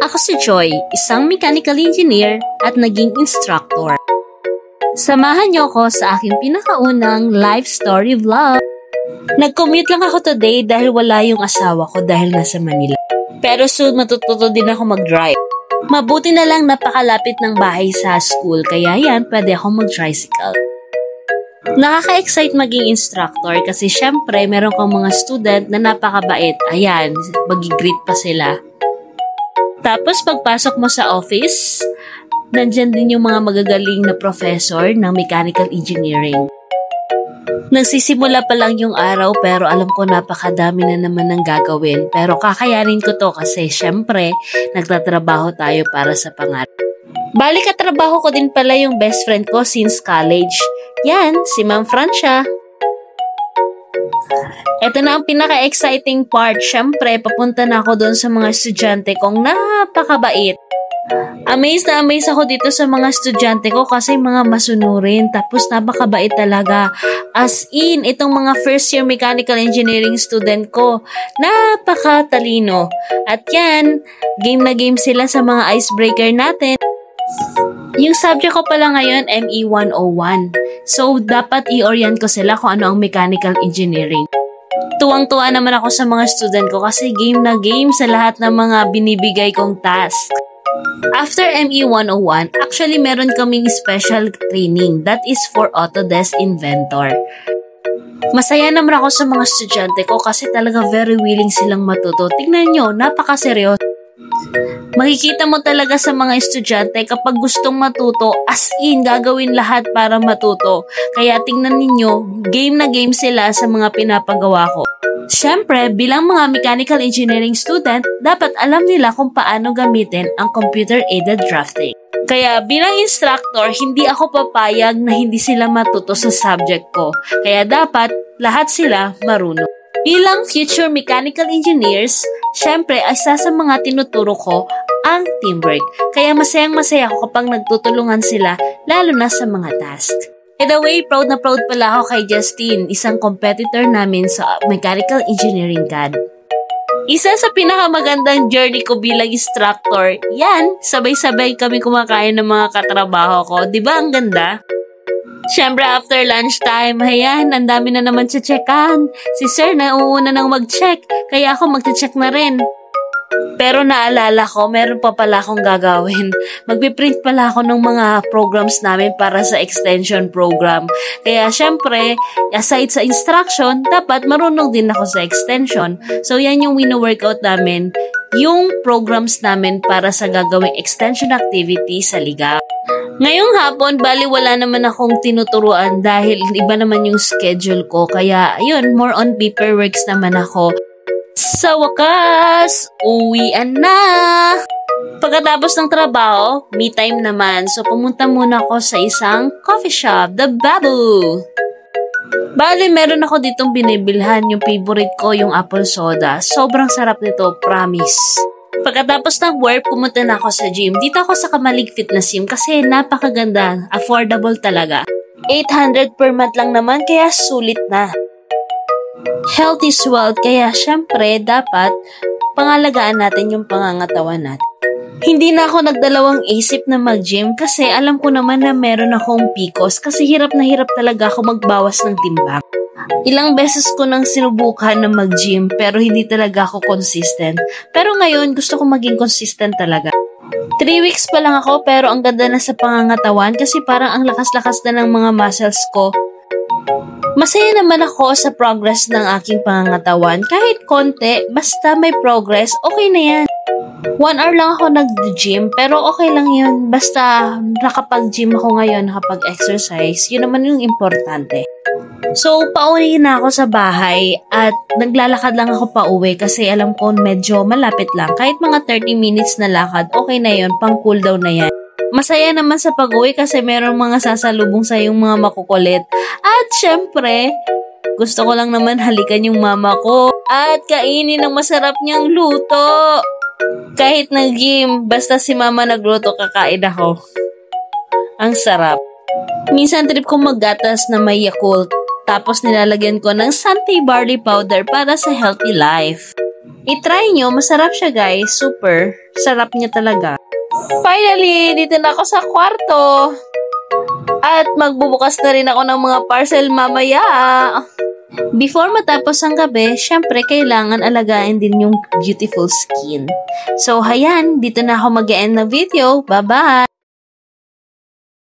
Ako si Joy, isang mechanical engineer at naging instructor. Samahan niyo ako sa aking pinakaunang life story vlog. Nag-commute lang ako today dahil wala yung asawa ko dahil nasa Manila. Pero soon matututo din ako mag-drive. Mabuti na lang napakalapit ng bahay sa school kaya yan pwede ako mag-tricycle. Nakaka-excite maging instructor kasi syempre meron kang mga student na napakabait. Ayan, mag-greet pa sila. Tapos pagpasok mo sa office, nandyan din yung mga magagaling na professor ng mechanical engineering. Nagsisimula pa lang yung araw pero alam ko napakadami na naman ng gagawin. Pero kakayanin ko to kasi syempre nagtatrabaho tayo para sa pangarap. Balik katrabaho ko din pala yung best friend ko since college. Yan, si Ma'am Francia. Ito na ang pinaka-exciting part. Syempre, papunta na ako doon sa mga estudyante kong napakabait. Amazed na amazed ako dito sa mga estudyante ko kasi mga masunurin. Tapos napakabait talaga. As in, itong mga first year mechanical engineering student ko, napakatalino. At yan, game na game sila sa mga icebreaker natin. Yung subject ko pala ngayon, ME 101. So, dapat i-orient ko sila kung ano ang mechanical engineering. Tuwang-tuwa naman ako sa mga student ko kasi game na game sa lahat ng mga binibigay kong task. After ME 101, actually meron kaming special training that is for Autodesk Inventor. Masaya naman ako sa mga estudyante ko kasi talaga very willing silang matuto. Tingnan nyo, napakaseryoso. Makikita mo talaga sa mga estudyante kapag gustong matuto, as in, gagawin lahat para matuto. Kaya tingnan ninyo, game na game sila sa mga pinapagawa ko. Siyempre, bilang mga mechanical engineering student, dapat alam nila kung paano gamitin ang computer-aided drafting. Kaya bilang instructor, hindi ako papayag na hindi sila matuto sa subject ko. Kaya dapat lahat sila marunong. Bilang future mechanical engineers, syempre, isa sa mga tinuturo ko ang teamwork. Kaya masayang-masaya ako kapag nagtutulungan sila, lalo na sa mga task. By the way, proud na proud pala ako kay Justin, isang competitor namin sa Mechanical Engineering CAD. Isa sa pinakamagandang journey ko bilang instructor, yan, sabay-sabay kami kumakain ng mga katrabaho ko. Diba ang ganda? Siyempre, after lunchtime, ayan, ang dami na naman checkan. Si sir na uuna nang mag-check, kaya ako mag-check na rin. Pero naalala ko, meron pa pala akong gagawin. Magpiprint pala ako ng mga programs namin para sa extension program. Kaya syempre, aside sa instruction, dapat marunong din ako sa extension. So yan yung wino-workout namin, yung programs namin para sa gagawing extension activity sa Liga. Ngayong hapon, bali wala naman akong tinuturuan dahil iba naman yung schedule ko. Kaya ayun, more on paperworks naman ako. Sa wakas, uwian na! Pagkatapos ng trabaho, me time naman. So pumunta muna ako sa isang coffee shop, The Babu. Bali, meron ako ditong binibilhan. Yung favorite ko, yung apple soda. Sobrang sarap nito, promise. Pagkatapos ng work, pumunta na ako sa gym. Dito ako sa Kamalig Fitness Gym kasi napakaganda, affordable talaga. 800 per month lang naman, kaya sulit na. Health is wealth, kaya syempre dapat pangalagaan natin yung pangangatawan natin. Hindi na ako nagdalawang isip na mag-gym kasi alam ko naman na meron akong PCOS kasi hirap na hirap talaga ako magbawas ng timbang. Ilang beses ko nang sinubukan na mag-gym pero hindi talaga ako consistent. Pero ngayon gusto ko maging consistent talaga. 3 weeks pa lang ako pero ang ganda na sa pangangatawan kasi parang ang lakas-lakas na ng mga muscles ko. Masaya naman ako sa progress ng aking pangangatawan. Kahit konti, basta may progress, okay na yan. 1 hour lang ako nag-gym, pero okay lang yun. Basta nakapag-gym ako ngayon, nakapag-exercise, yun naman yung importante. So, pauwi na ako sa bahay at naglalakad lang ako pauwi kasi alam ko medyo malapit lang. Kahit mga 30 minutes na lakad, okay na yun, pang cool down na yan. Masaya naman sa pag-uwi kasi merong mga sasalubong sa yung mga makukulit. At syempre, gusto ko lang naman halikan yung mama ko at kainin ang masarap niyang luto. Kahit nag-gym, basta si mama nagluto, kakain ako. Ang sarap. Minsan trip ko maggatas na may Yakult, tapos nilalagyan ko ng Santay barley powder para sa healthy life. I-try nyo, masarap siya guys. Super. Sarap niya talaga. Finally, dito na ako sa kwarto. At magbubukas na rin ako ng mga parcel mamaya. Before matapos ang gabi, syempre kailangan alagain din yung beautiful skin. So, hayan, dito na ako mag-end ng video. Bye-bye!